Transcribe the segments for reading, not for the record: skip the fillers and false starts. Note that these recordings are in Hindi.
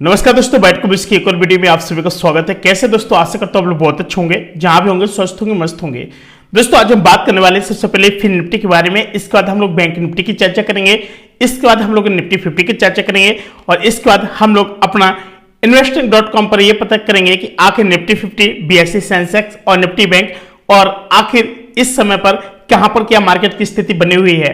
नमस्कार दोस्तों, बाइट को की एक और वीडियो में आप सभी का स्वागत है। कैसे दोस्तों, आशा करता हूं आप लोग बहुत अच्छे होंगे, जहां भी होंगे स्वस्थ होंगे, मस्त होंगे। दोस्तों आज हम बात करने वाले हैं सबसे पहले फिन निफ्टी के बारे में, इसके बाद हम लोग बैंक निफ्टी की चर्चा करेंगे, इसके बाद हम लोग निफ्टी 50 की चर्चा करेंगे और इसके बाद हम लोग अपना investing.com पर यह पता करेंगे कि आखिर निफ्टी 50, BSE सेंसेक्स और निफ्टी बैंक और आखिर इस समय पर कहां पर क्या मार्केट की स्थिति बनी हुई है।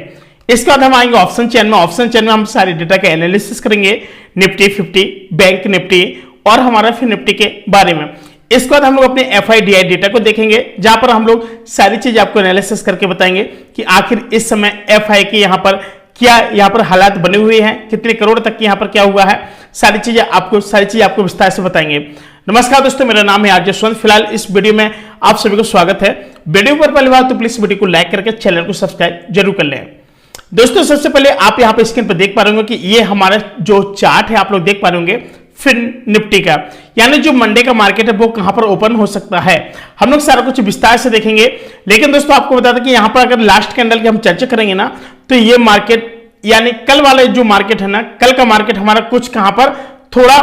इसके बाद हम आएंगे ऑप्शन चेन में। ऑप्शन चेन में हम सारे डेटा का एनालिसिस करेंगे, निफ्टी 50, बैंक निफ्टी और हमारा फिर निफ्टी के बारे में। इसके बाद हम लोग अपने FIDI डेटा को देखेंगे, जहां पर हम लोग सारी चीज आपको एनालिसिस करके बताएंगे कि आखिर इस समय FI के यहाँ पर क्या यहाँ पर हालात बने हुए हैं, कितने करोड़ तक की यहाँ पर क्या हुआ है, सारी चीजें आपको विस्तार से बताएंगे। नमस्कार दोस्तों, मेरा नाम है आरजे यशवंत। फिलहाल इस वीडियो में आप सभी को स्वागत है। वीडियो पर पहली बार तो प्लीज वीडियो को लाइक करके चैनल को सब्सक्राइब जरूर कर लें। दोस्तों सबसे पहले आप यहाँ पर स्क्रीन पर देख पा रहे होंगे कि ये हमारा जो चार्ट है आप लोग देख पा रहे होंगे फिर निफ्टी का, यानी जो मंडे का मार्केट है वो कहां पर ओपन हो सकता है, हम लोग सारा कुछ विस्तार से देखेंगे। लेकिन दोस्तों आपको बता दें कि यहां पर अगर लास्ट कैंडल की हम चर्चा करेंगे ना, तो ये मार्केट यानी कल वाला जो मार्केट है ना, कल का मार्केट हमारा कुछ कहां पर थोड़ा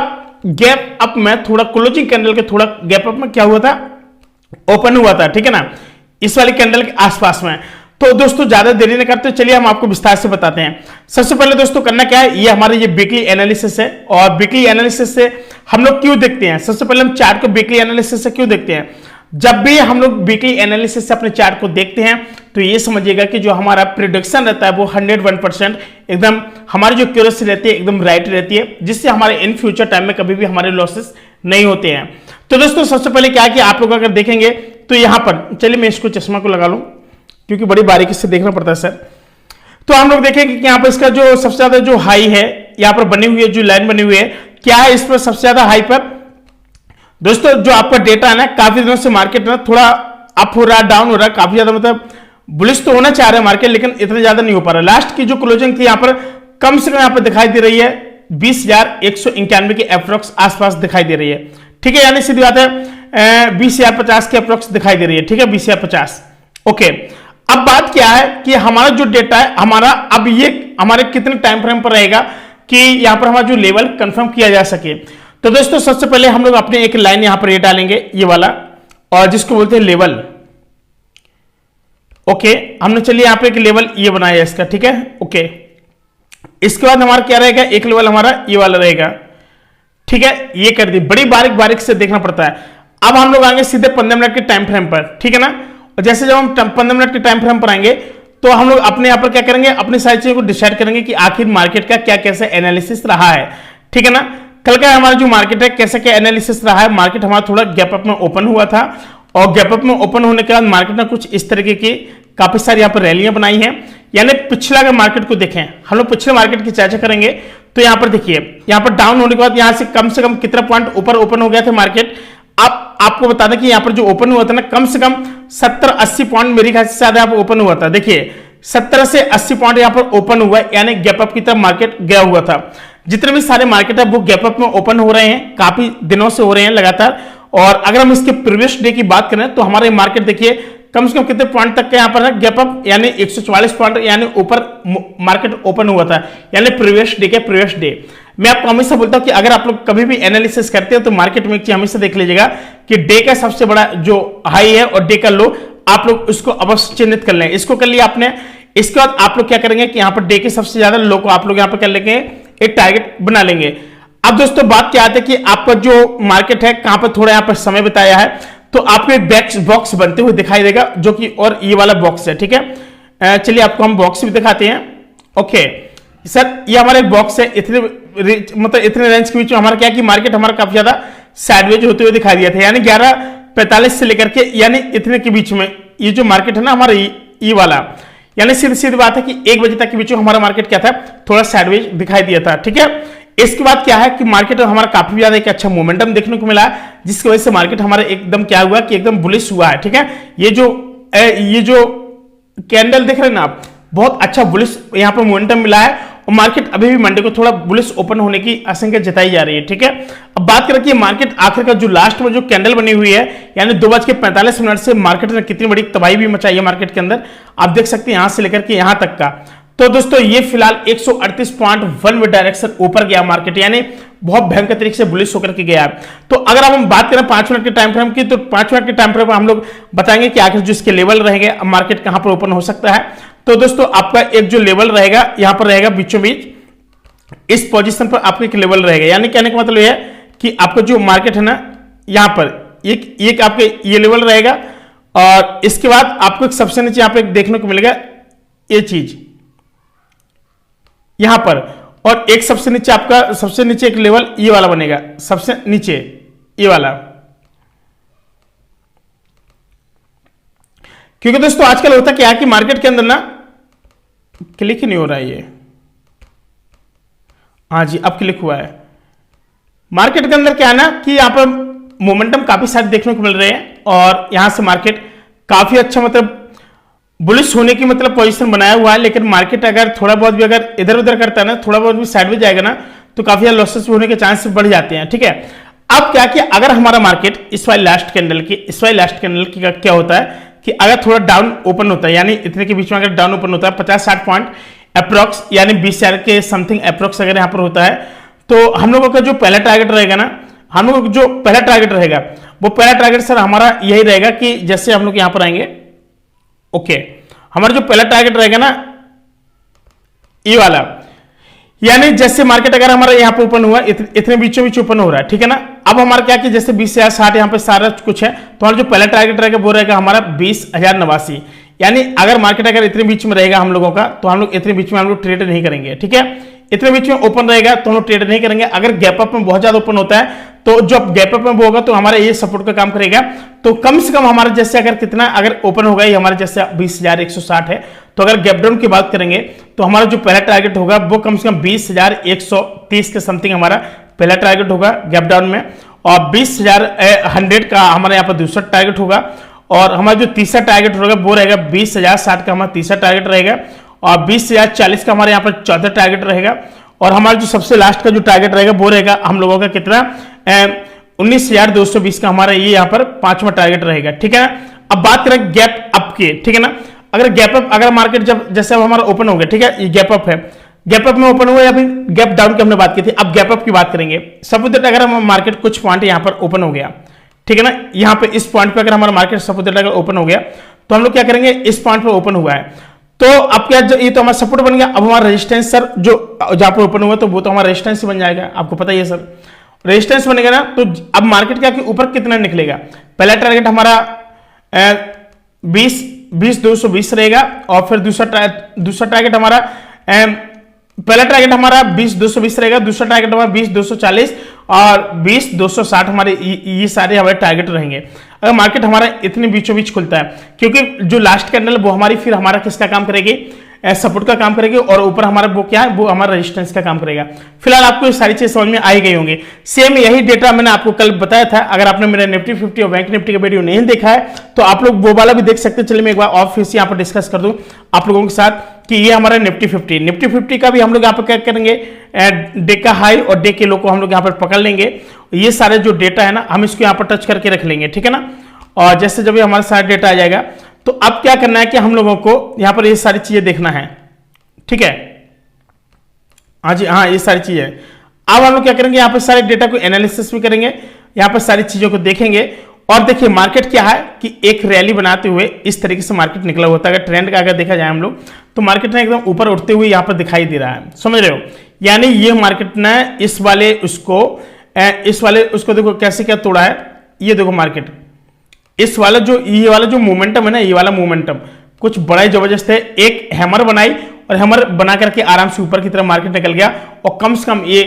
गैप अप में, थोड़ा क्लोजिंग कैंडल के थोड़ा गैप अप में क्या हुआ था, ओपन हुआ था, ठीक है ना, इस वाली कैंडल के आसपास में। तो दोस्तों ज्यादा देरी न करते चलिए हम आपको विस्तार से बताते हैं। सबसे पहले दोस्तों करना क्या है, ये हमारे ये वीकली एनालिसिस है और वीकली एनालिसिस से हम लोग क्यों देखते हैं, सबसे पहले हम चार्ट को वीकली एनालिसिस से क्यों देखते हैं। जब भी हम लोग वीकली एनालिसिस से अपने चार्ट को देखते हैं तो ये समझिएगा कि जो हमारा प्रिडिक्शन रहता है वो 101% एकदम हमारी जो एक्यूरेसी रहती है एकदम राइट रहती है, जिससे हमारे इन फ्यूचर टाइम में कभी भी हमारे लॉसेस नहीं होते हैं। तो दोस्तों सबसे पहले क्या है कि आप लोग अगर देखेंगे तो यहां पर, चलिए मैं इसको चश्मा को लगा लूं क्योंकि बड़ी बारीकी से देखना पड़ता है सर। तो हम लोग देखेंगे कि यहाँ पर इसका जो सबसे ज्यादा जो हाई है यहाँ पर बनी हुई है, जो लाइन बनी हुई है, क्या है इस पर सबसे ज्यादा हाई पर। दोस्तों जो आपका डेटा है ना, काफी दिनों से मार्केट ना थोड़ा अप हो रहा है, डाउन हो रहा है, काफी ज्यादा मतलब बुलिश तो होना चाह रहा है मार्केट, लेकिन इतना ज्यादा नहीं हो पा रहा। लास्ट की जो क्लोजिंग थी यहाँ पर कम से कम यहाँ पर दिखाई दे रही है 20,191 के अप्रोक्स आसपास दिखाई दे रही है, ठीक है, यानी सीधी बात है 20,050 के अप्रोक्स दिखाई दे रही है, ठीक है, 20,050। ओके, अब बात क्या है कि हमारा जो डेटा है हमारा अब ये हमारे कितने टाइम फ्रेम पर रहेगा कि यहां पर हमारा जो लेवल कंफर्म किया जा सके। तो दोस्तों सबसे पहले हम लोग अपने एक लाइन यहां पर ये डालेंगे, ये वाला, और जिसको बोलते हैं लेवल। ओके, हमने चलिए यहां पे एक लेवल ये बनाया इसका, ठीक है। ओके, इसके बाद हमारा क्या रहेगा, एक लेवल हमारा ये वाला रहेगा, ठीक है, ये कर दी। बड़ी बारीक बारीक से देखना पड़ता है। अब हम लोग आएंगे सीधे 15 मिनट के टाइम फ्रेम पर, ठीक है ना। और जैसे जब हम 15 मिनट के टाइम फ्रेम पर आएंगे तो हम लोग अपने यहाँ पर क्या करेंगे, अपनी सारी चीजों को डिसाइड करेंगे कि आखिर मार्केट का क्या कैसे एनालिसिस रहा है, ठीक है ना। कल का हमारा जो मार्केट है कैसे क्या एनालिसिस रहा है, मार्केट हमारा थोड़ा गैप अप में ओपन हुआ था और गैप अप में ओपन होने के बाद मार्केट ने कुछ इस तरीके की काफी सारी यहाँ पर रैलियां बनाई हैं। यानी पिछला अगर मार्केट को देखें, हम लोग पिछले मार्केट की चर्चा करेंगे तो यहाँ पर देखिए, यहाँ पर डाउन होने के बाद यहाँ से कम से कम कितना पॉइंट ऊपर ओपन हो गया था मार्केट। अब आपको बता दें कि यहाँ पर जो ओपन हुआ था ना, कम से कम 70-80 पॉइंट मेरे ख्याल से ज्यादा यहाँ पर ओपन हुआ था। देखिए 70 से 80 पॉइंट यहाँ पर ओपन हुआ है, यानी गैप अप की तरफ मार्केट गया हुआ था। जितने भी सारे मार्केट है वो गैप अप में ओपन हो रहे हैं, काफी दिनों से हो रहे हैं लगातार। और अगर हम इसके प्रीवियस डे की बात करें तो हमारे मार्केट देखिए कम से कम कितने पॉइंट तक का यहाँ पर है गैप अप, यानी 144 पॉइंट यानी ऊपर मार्केट ओपन हुआ था, यानी प्रीवियस डे के प्रीवियस डे। मैं आपको हमेशा बोलता हूं कि अगर आप लोग कभी भी एनालिसिस करते हो तो मार्केट में एक चीज हमेशा देख लीजिएगा कि डे का सबसे बड़ा जो हाई है और डे का लो, आप लोग उसको अवश्य चिन्हित कर लें। इसको कर लिया आपने, इसके बाद आप लोग क्या करेंगे कि यहाँ पर डे के सबसे ज्यादा लो को आप लोग यहाँ पर कर लेंगे, एक टारगेट बना लेंगे। अब दोस्तों बात क्या आती है कि आपका जो मार्केट है कहां पर थोड़ा यहाँ पर समय बिताया है, तो आपको एक बॉक्स बनते हुए दिखाई देगा, जो कि और ये वाला बॉक्स है, ठीक है। चलिए आपको हम बॉक्स भी दिखाते हैं। ओके सर, ये हमारा एक बॉक्स है, इतने मतलब इतने रेंज के बीच में हमारा क्या कि मार्केट हमारा काफी ज्यादा साइडवेज होते हुए दिखाई दिया था, यानी 11:45 से लेकर के यानी इतने के बीच में ये जो मार्केट है ना हमारा ये वाला, यानी सीधी सीधी बात है कि 1 बजे तक के बीच में हमारा मार्केट क्या था, थोड़ा साइडवेज दिखाई दिया था, ठीक है। इसके बाद क्या है कि मार्केट हमारा काफी ज्यादा एक अच्छा मोमेंटम देखने को मिला है, जिसकी वजह से मार्केट हमारा एकदम क्या हुआ कि एकदम बुलिश हुआ है, ठीक है। ये जो कैंडल देख रहे हैं ना आप, बहुत अच्छा बुलिश यहाँ पर मोमेंटम मिला है और मार्केट अभी भी मंडे को थोड़ा बुलिश ओपन होने की आशंका जताई जा रही है, ठीक है। अब बात करें कि मार्केट आखिर का जो लास्ट में जो कैंडल बनी हुई है, यानी 2:45 से मार्केट ने कितनी बड़ी तबाही भी मचाई है मार्केट के अंदर, आप देख सकते हैं यहां से लेकर के यहां तक का। तो दोस्तों ये फिलहाल 138.1 में डायरेक्शन ऊपर गया मार्केट, यानी बहुत भयंकर तरीके से बुलिश होकर के गया है। तो अगर हम बात करें 5 मिनट के टाइम फ्रेम की, तो 5 मिनट के टाइम फ्रेम हम लोग बताएंगे कि आखिर जो इसके लेवल रहेंगे, मार्केट कहां पर ओपन हो सकता है। तो दोस्तों आपका एक जो लेवल रहेगा यहां पर रहेगा बीचों बीच, इस पोजीशन पर आपका एक लेवल रहेगा, यानी कहने का मतलब यह है कि आपका जो मार्केट है ना, यहां पर एक आपके ये लेवल रहेगा, और इसके बाद आपको एक सबसे नीचे यहां पर देखने को मिलेगा ये चीज यहां पर, और एक सबसे नीचे आपका सबसे नीचे एक लेवल ये वाला बनेगा, सबसे नीचे ये वाला। क्योंकि दोस्तों आजकल होता क्या है कि मार्केट के अंदर ना क्लिक ही नहीं हो रहा है ये, हाँ जी अब क्लिक हुआ है। मार्केट के अंदर क्या है ना कि यहां पर मोमेंटम काफी सारे देखने को मिल रहे हैं, और यहां से मार्केट काफी अच्छा मतलब बुलिश होने की मतलब पोजीशन बनाया हुआ है। लेकिन मार्केट अगर थोड़ा बहुत भी अगर इधर उधर करता है ना, थोड़ा बहुत भी साइड में जाएगा ना, तो काफी ज्यादा लॉसेस होने के चांसेस बढ़ जाते हैं। ठीक है, अब क्या कि अगर हमारा मार्केट इस वाली लास्ट कैंडल की क्या होता है कि अगर थोड़ा डाउन ओपन होता है, यानी इतने के बीच में अगर डाउन ओपन होता है 50-60 पॉइंट अप्रोक्स, यानी 20,000 के समथिंग अप्रोक्स अगर यहां पर होता है, तो हम लोगों का जो पहला टारगेट रहेगा ना, हम लोगों का जो पहला टारगेट रहेगा वो पहला टारगेट सर हमारा यही रहेगा कि जैसे हम लोग यहां पर आएंगे, ओके, हमारा जो पहला टारगेट रहेगा ना ये वाला, यानी जैसे मार्केट अगर हमारा यहां पे ओपन हुआ, इतने बीचों बीच ओपन हो रहा है, ठीक है ना। अब हमारा क्या कि जैसे 20,060 यहां पे सारा कुछ है, तो हमारा जो पहला टारगेट रहेगा वो रहेगा हमारा 20,089, यानी अगर मार्केट अगर इतने बीच में रहेगा हम लोगों का, तो हम लोग इतने बीच में हम लोग ट्रेड नहीं करेंगे। ठीक है, इतने बीच में ओपन रहेगा तो हम लोग ट्रेड नहीं करेंगे। अगर गैप अप में बहुत ज्यादा ओपन होता है, तो जब गैप अप में वो होगा तो हमारा ये सपोर्ट का काम करेगा। तो कम से कम हमारे जैसे अगर कितना अगर ओपन होगा, ये हमारे जैसे 20,160 है, तो अगर गैप डाउन की बात करेंगे तो हमारा जो पहला टारगेट होगा वो कम से कम 20,130 के समथिंग हमारा पहला टारगेट होगा गैप डाउन में, और 20,100 का हमारे यहाँ पर दूसरा टारगेट होगा, और हमारा जो तीसरा टारगेट होगा वो रहेगा 20,060 का हमारा तीसरा टारगेट रहेगा, और 20,040 का हमारे यहाँ पर चौथा टारगेट रहेगा, और हमारा जो सबसे लास्ट का जो टारगेट रहेगा वो रहेगा हम लोगों का कितना 19,220 का हमारा ये यहाँ पर पांचवा टारगेट रहेगा। ठीक है ना। अब बात करें गैप अप की, ठीक है ना। अगर गैप अप अगर मार्केट जब जैसे अब हमारा ओपन हो गया, ठीक है, ये गैप अप है, गैप अप में ओपन हुआ, या फिर गैप डाउन की हमने बात की थी, अब गैप अप की बात करेंगे। सपोज दैट अगर हम मार्केट कुछ पॉइंट यहाँ पर ओपन हो गया, ठीक है ना, यहाँ पे इस पॉइंट पे अगर हमारा मार्केट सपोज दैट अगर ओपन हो गया, तो हम लोग क्या करेंगे, इस पॉइंट पे ओपन हुआ है तो अब क्या, ये तो हमारा सपोर्ट बन गया। अब हमारा रेजिस्टेंस सर जो जहां पर ओपन हुआ तो वो तो हमारा रेजिस्टेंस ही बन जाएगा, आपको पता ही है सर, रेजिस्टेंस बनेगा ना। तो अब मार्केट क्या कि ऊपर कितना निकलेगा, पहला टारगेट हमारा 20,220 रहेगा, और फिर दूसरा टारगेट हमारा पहला टारगेट हमारा 20,220 रहेगा, दूसरा टारगेट हमारा 20,240 और 20,260 हमारे ये सारे हमारे टारगेट रहेंगे अगर मार्केट हमारा इतने बीचों बीच खुलता है, क्योंकि जो लास्ट कैंडल वो हमारी फिर हमारा किसका काम करेगी, सपोर्ट का काम करेगी, और ऊपर हमारा वो क्या है, वो हमारा रेजिस्टेंस का काम करेगा। फिलहाल आपको ये सारी चीज समझ में आई गई होंगी। सेम यही डेटा मैंने आपको कल बताया था। अगर आपने मेरा निफ्टी 50 और बैंक निफ्टी का वीडियो नहीं देखा है तो आप लोग वो वाला भी देख सकते हैं। चलिए मैं एक बार और फिर से यहाँ पर डिस्कस कर दूं आप लोगों के साथ कि ये हमारा निफ्टी 50 का भी हम लोग यहाँ पर क्या करेंगे, डे का हाई और डे के लो को हम लोग यहाँ पर पकड़ लेंगे। ये सारे जो डेटा है ना हम इसको यहाँ पर टच करके रख लेंगे, ठीक है ना। और जैसे जब हमारा सारा डेटा आ जाएगा तो अब क्या करना है कि हम लोगों को यहाँ पर ये सारी चीजें देखना है, ठीक है। हाँ जी, हाँ ये सारी चीजें। अब हम लोग क्या करेंगे, यहाँ पर सारे डेटा को एनालिसिस भी करेंगे, यहाँ पर सारी चीजों को देखेंगे। और देखिए मार्केट क्या है कि एक रैली बनाते हुए इस तरीके से मार्केट निकला होता है। अगर ट्रेंड का अगर देखा जाए हम लोग तो मार्केट ने एकदम ऊपर उठते हुए यहाँ पर दिखाई दे रहा है, समझ रहे हो। यानी ये मार्केट ने इस वाले उसको देखो कैसे क्या तोड़ा है। ये देखो मार्केट इस वाला जो ये वाला जो मोमेंटम है ना, ये वाला मोमेंटम कुछ बड़ा ही जबरदस्त है। एक हैमर बनाई और हैमर बना करके आराम से ऊपर की तरफ मार्केट निकल गया, और कम से कम ये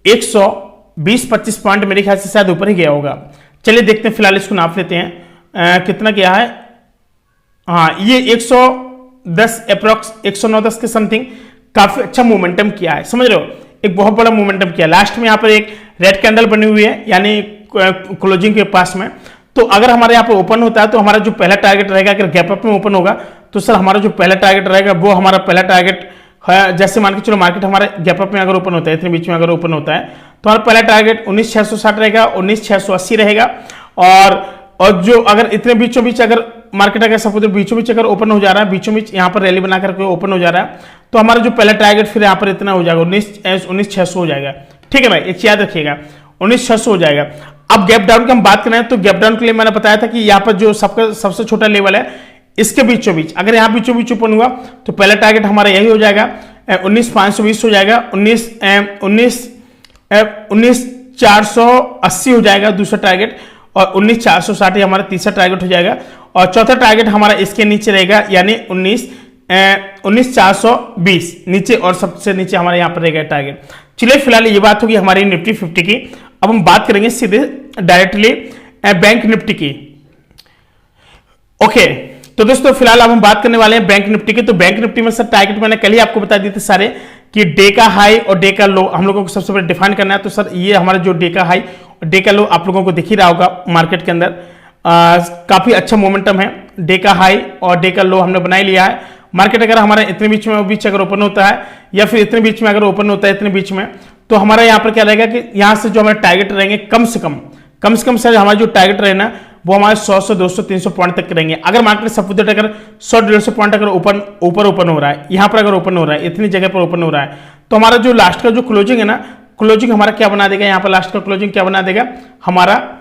120-25 पॉइंट मेरे ख्याल से शायद ऊपर ही गया होगा। चलिए देखते हैं, फिलहाल इसको नाप लेते हैं कितना गया है। हाँ ये 110 अप्रोक्स 109-10 के समथिंग काफी अच्छा मोमेंटम किया है, समझ रहे हो, एक बहुत बड़ा मोमेंटम किया। लास्ट में यहाँ पर एक रेड कैंडल बनी हुई है यानी क्लोजिंग के पास में। तो अगर हमारे यहाँ पर ओपन होता है तो हमारा जो पहला टारगेट रहेगा, अगर गैप अप में ओपन होगा तो सर हमारा जो पहला टारगेट रहेगा वो हमारा पहला टारगेट है। जैसे मान के चलो मार्केट हमारे गैप अप में अगर ओपन होता है, इतने बीच में अगर ओपन होता है तो हमारा पहला टारगेट 19,660 रहेगा, 19,680 रहेगा। और जो अगर इतने बीचों बीच अगर मार्केट अगर सपोज बीचों बीच अगर ओपन हो जा रहा है, बीचों बीच यहाँ पर रैली बना करके ओपन हो जा रहा है, तो हमारा जो पहला टारगेट फिर यहाँ पर इतना हो जाएगा 19,600 हो जाएगा। ठीक है भाई, एक याद रखिएगा 19,600 हो जाएगा। अब गैप डाउन की हम बात करें तो गैप डाउन के लिए मैंने बताया था कि यहाँ पर जो सबका सबसे छोटा लेवल है इसके बीचों बीच अगर यहाँ बीचों बीच ओपन हुआ तो पहला टारगेट हमारा यही हो जाएगा 19,520 हो जाएगा, 19,480 हो जाएगा दूसरा टारगेट, और 19,460 हमारा तीसरा टारगेट हो जाएगा, और चौथा टारगेट हमारा इसके नीचे रहेगा यानी 19,420 नीचे, और सबसे नीचे हमारे यहाँ पर रहेगा टारगेट। चलिए फिलहाल ये बात होगी हमारी निफ्टी 50 की। अब हम बात करेंगे सीधे डायरेक्टली बैंक निफ्टी की। ओके, तो दोस्तों फिलहाल अब हम बात करने वाले हैं बैंक निफ्टी की। तो बैंक निफ्टी में सर टारगेट मैंने कल ही आपको बता दिए थे सारे कि डे का हाई और डे का लो हम लोगों को सबसे पहले डिफाइन करना है। तो सर ये हमारा जो डे का हाई और डे का लो आप लोगों को दिख ही रहा होगा मार्केट के अंदर, काफी अच्छा मोमेंटम है। डे का हाई और डे का लो हमने बना ही लिया है। मार्केट अगर हमारा इतने बीच अगर ओपन होता है या फिर इतने बीच में अगर ओपन होता है इतने बीच में, तो हमारा यहाँ पर क्या रहेगा कि यहाँ से जो हमारे टारगेट रहेंगे कम से कम सर हमारा जो टारगेट रहे ना वो हमारे 100 200 300 पॉइंट तक रहेंगे। अगर मार्केट सपोज अगर 100-150 पॉइंट अगर ऊपर ओपन हो रहा है, यहाँ पर अगर ओपन हो रहा है, इतनी जगह पर ओपन हो रहा है, तो हमारा जो लास्ट का जो क्लोजिंग है ना, क्लोजिंग हमारा क्या बना देगा, यहाँ पर लास्ट का क्लोजिंग क्या बना देगा, हमारा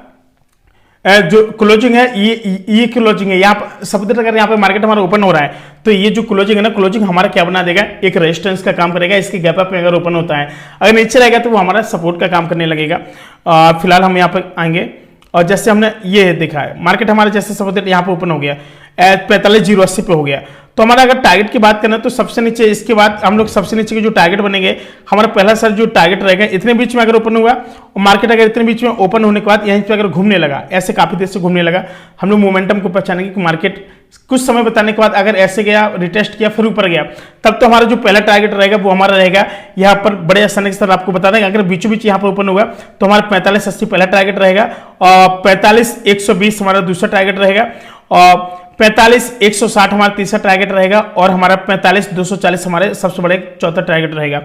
जो क्लोजिंग है ये क्लोजिंग है यहाँ पर सपोज अगर यहाँ पे मार्केट हमारा ओपन हो रहा है तो ये जो क्लोजिंग है ना, क्लोजिंग हमारा क्या बना देगा, एक रेजिस्टेंस का काम करेगा। इसके गैप अप में अगर ओपन होता है, अगर नीचे रहेगा तो वो हमारा सपोर्ट का काम करने लगेगा। फिलहाल हम यहाँ पर आएंगे और जैसे हमने ये देखा है मार्केट हमारा जैसे सपोज यहाँ पे ओपन हो गया 45,080 पे हो गया, तो हमारा अगर टारगेट की बात करें तो सबसे नीचे इसके बाद हम लोग सबसे नीचे के जो टारगेट बनेंगे, हमारा पहला सर जो टारगेट रहेगा इतने बीच में अगर ओपन हुआ और मार्केट अगर इतने बीच में ओपन होने के बाद यहीं पे अगर घूमने लगा, ऐसे काफी देर से घूमने लगा, हम लोग मोमेंटम को पहचानेंगे कि मार्केट कुछ समय बताने के बाद अगर ऐसे गया, रिटेस्ट किया, फिर ऊपर गया, तब तो हमारा जो पहला टारगेट रहेगा वो हमारा रहेगा यहाँ पर बड़े आसानी के साथ आपको बता देंगे। अगर बीचों बीच यहाँ पर ओपन हुआ तो हमारा 45,80 पहला टारगेट रहेगा, और 45,120 हमारा दूसरा टारगेट रहेगा, और 45,160 हमारा तीसरा टारगेट रहेगा, और हमारा 45,240 हमारे सबसे बड़े चौथा टारगेट रहेगा।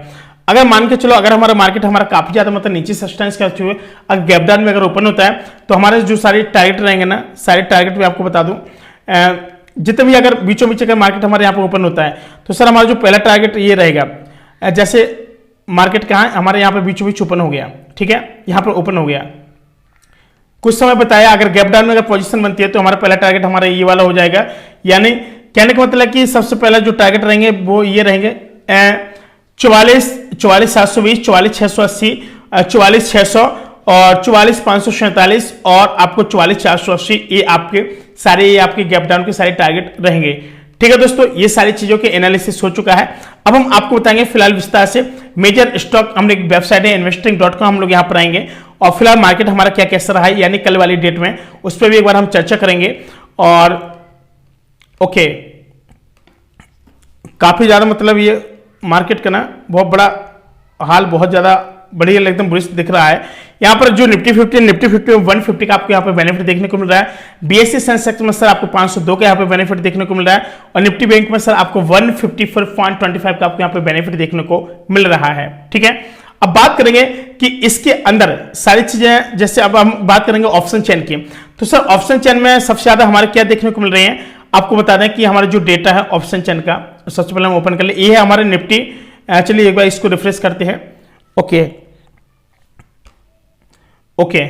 अगर मान के चलो अगर हमारा मार्केट हमारा काफी ज्यादा मतलब नीचे सस्टेंस करते हुए अगर गैप डाउन में अगर ओपन होता है तो हमारे जो सारे टारगेट रहेंगे ना, सारे टारगेट मैं आपको बता दूं, जितने भी अगर बीचों बीच अगर मार्केट हमारे यहाँ पर ओपन होता है तो सर हमारा जो पहला टारगेट ये रहेगा, जैसे मार्केट कहाँ है हमारे यहाँ पे बीचों बीच ओपन हो गया, ठीक है, यहाँ पर ओपन हो गया, कुछ समय बताया अगर गैप डाउन में अगर पोजीशन बनती है तो हमारा पहला टारगेट हमारा ये वाला हो जाएगा। यानी कहने का मतलब कि सबसे पहला जो टारगेट रहेंगे वो ये रहेंगे 44,720, 44,680, 44,600 और 44,547 और आपको 44,480, ये आपके गैप डाउन के सारे टारगेट रहेंगे। ठीक है दोस्तों, ये सारी चीजों के एनालिसिस हो चुका है। अब हम आपको बताएंगे फिलहाल विस्तार से मेजर स्टॉक, हम एक वेबसाइट है investing.com, हम लोग यहाँ पर आएंगे और फिलहाल मार्केट हमारा क्या कैसा रहा है यानी कल वाली डेट में, उस पर भी एक बार हम चर्चा करेंगे। और ओके, काफी ज्यादा मतलब ये मार्केट का ना बहुत बड़ा हाल बहुत ज्यादा बढ़िया एकदम बुरी दिख रहा है। यहाँ पर जो निफ्टी 50 में 150 का आपको यहाँ पे बेनिफिट देखने को मिल रहा है। बीएसई सेंसेक्स में सर आपको 502 का यहाँ पे बेनिफिट देखने को मिल रहा है, और निफ्टी बैंक में सर आपको 154.25 का आपको यहाँ पे बेनिफिट देखने को मिल रहा है। ठीक है, अब बात करेंगे कि इसके अंदर सारी चीजें, जैसे अब हम बात करेंगे ऑप्शन चेन की, तो सर ऑप्शन चेन में सबसे ज्यादा हमारे क्या देखने को मिल रहे हैं, आपको बता दें कि हमारा जो डेटा है ऑप्शन चेन का, सबसे पहले हम ओपन कर ले, ये है हमारे निफ्टी। चलिए एक बार इसको रिफ्रेश करते हैं। ओके ओके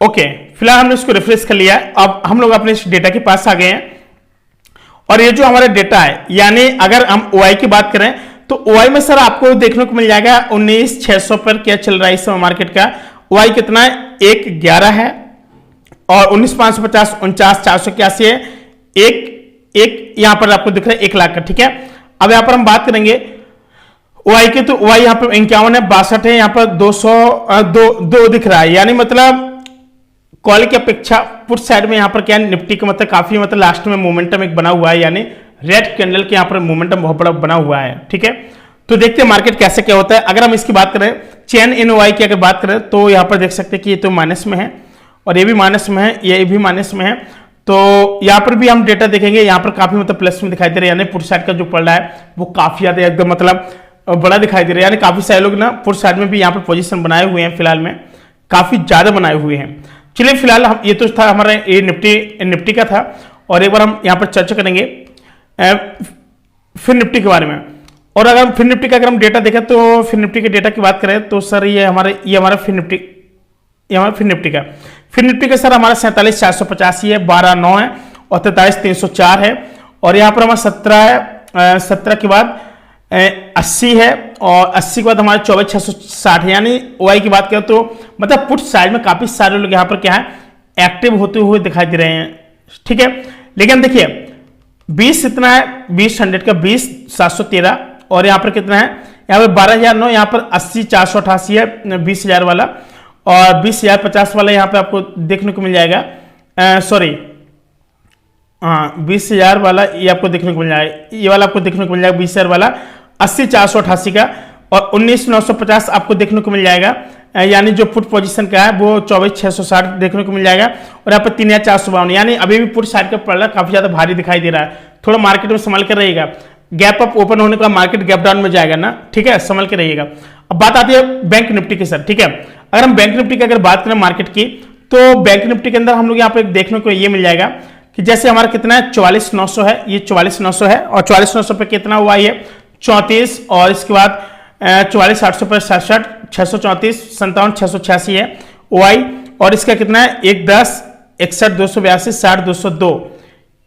ओके फिलहाल हमने इसको रिफ्रेश कर लिया है। अब हम लोग अपने इस डेटा के पास आ गए हैं, और ये जो हमारा डेटा है यानी अगर हम ओआई की बात करें तो ओआई में सर आपको देखने को मिल जाएगा 19,600 पर क्या चल रहा है इस समय मार्केट का। ओआई कितना है, 1,11 है, और 19,550, 49,481 है, एक यहां पर आपको दिख रहा है 1 लाख का। ठीक है, अब यहां पर हम बात करेंगे ओआई के, तो ओआई यहां पर 51 है, 62 है, यहां पर 202 दिख रहा है, यानी मतलब कॉल की अपेक्षा पुट साइड में यहां पर क्या निफ्टी का मतलब काफी मतलब लास्ट में मोमेंटम एक बना हुआ है, यानी रेड कैंडल के यहां पर मोमेंटम बहुत बड़ा बना हुआ है। ठीक है, तो देखते हैं मार्केट कैसे क्या होता है। अगर हम इसकी बात करें चेन इन ओआई की अगर बात करें तो यहां पर देख सकते हैं कि ये तो माइनस में है, और ये भी माइनस में है, ये भी माइनस में है, तो यहां पर भी हम डेटा देखेंगे, यहां पर काफी मतलब प्लस में दिखाई दे रहा है, यानी पुट साइड का जो पड़ रहा है वो काफी ज्यादा एकदम मतलब बड़ा दिखाई दे रहा है, यानी काफी सारे लोग ना पुट साइड में भी यहाँ पर पोजीशन बनाए हुए हैं, फिलहाल में काफी ज्यादा बनाए हुए हैं। चलिए फिलहाल हम ये तो था हमारा ये निफ्टी का था, और एक बार हम यहाँ पर चर्चा करेंगे फिर निफ्टी के बारे में। और अगर हम फिर निफ्टी का अगर हम डेटा देखें तो फिर निफ्टी के डेटा की बात करें तो सर ये हमारा फिर निफ्टी का सर हमारा 47,485 है, 12,9 है और 43,304 है। और यहाँ पर हमारा 17 है, 17 के बाद 80 है और 80 के बाद हमारे 24,660 है। यानी ओआई की बात करें तो मतलब पुट साइड में काफी सारे लोग यहाँ पर क्या है एक्टिव होते हुए दिखाई दे रहे हैं, ठीक है। लेकिन देखिए 20 इतना है, 20 का 20,713 और यहाँ पर कितना है, यहाँ पर 12,009, यहाँ पर 80,488 है 20,000 वाला, और 20,050 वाला यहाँ पे आपको देखने को मिल जाएगा, सॉरी हाँ 20,000 वाला ये आपको देखने को मिल जाएगा, ये वाला आपको देखने को मिल जाएगा 20,000 वाला 80,488 का, और 19,950 आपको देखने को मिल जाएगा, यानी जो पुट पोजीशन का है वो 24,660 देखने को मिल जाएगा। और यहाँ पर 3,452, यानी अभी भी पुट साइड का पड़ना काफी ज्यादा भारी दिखाई दे रहा है, थोड़ा मार्केट में संभल कर रहिएगा। गैप अप ओपन होने का मार्केट गैप डाउन में जाएगा ना, ठीक है, संभल के रहिएगा। अब बात आती है बैंक निफ्टी की सर, ठीक है। अगर हम बैंक निफ्टी की अगर बात करें मार्केट की, तो बैंक निफ्टी के अंदर हम लोग यहाँ पे देखने को ये मिल जाएगा कि जैसे हमारा कितना है 44,900 है, ये 44,900 है, और 44,900 पे कितना हुआ ये 34, और इसके बाद 44,800 पर 67, 634, 57,686 है ओआई, और इसका कितना है 110, 61,282, 60,202।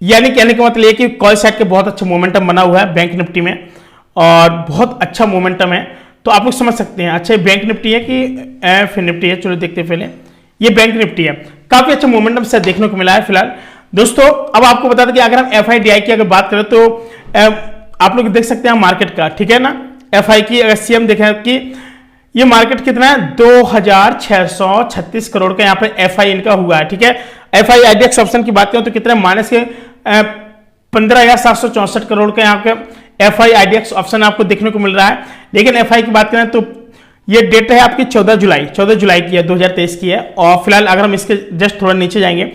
यानी कहने का मतलब ये कि कॉल साइड के बहुत अच्छा मोमेंटम बना हुआ है बैंक निफ्टी में, और बहुत अच्छा मोमेंटम है, तो आप लोग समझ सकते हैं। अच्छा बैंक निफ्टी है कि फिर निफ्टी है, चलो देखते हैं। पहले ये बैंक निफ्टी है, काफी अच्छा मोमेंटम से देखने को मिला है फिलहाल दोस्तों। अब आपको बता दें कि अगर हम एफआईडीआई की अगर बात करें तो आप लोग देख सकते हैं मार्केट का, ठीक है ना। एफआई की अगर सीएम देखें कि ये मार्केट कितना है 2,636 करोड़ का यहाँ पे एफआई इनका हुआ है, ठीक है। एफआई आईडीएक्स ऑप्शन की बात करें तो कितना माइनस के 15,764 करोड़ का यहाँ पे एफआई आईडीएक्स ऑप्शन आपको देखने को मिल रहा है। लेकिन एफआई की बात करें तो ये डेट है आपकी 14 जुलाई की है, 2023 की है। और फिलहाल अगर हम इसके जस्ट थोड़ा नीचे जाएंगे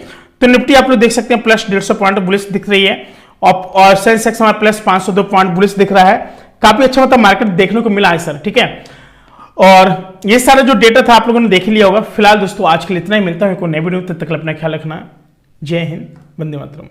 तो निफ्टी आप लोग देख सकते हैं प्लस 150 पॉइंट बुलिश दिख रही है, और सेंसेक्स हमारा प्लस 502 पॉइंट बुलिश दिख रहा है। काफी अच्छा मतलब मार्केट देखने को मिला है सर, ठीक है। और ये सारा जो डेटा था आप लोगों ने देख लिया होगा। फिलहाल दोस्तों आज के लिए इतना ही, मिलता है कोई नई वीडियो, तब तक अपना ख्याल रखना। जय हिंद, वंदे मातरम।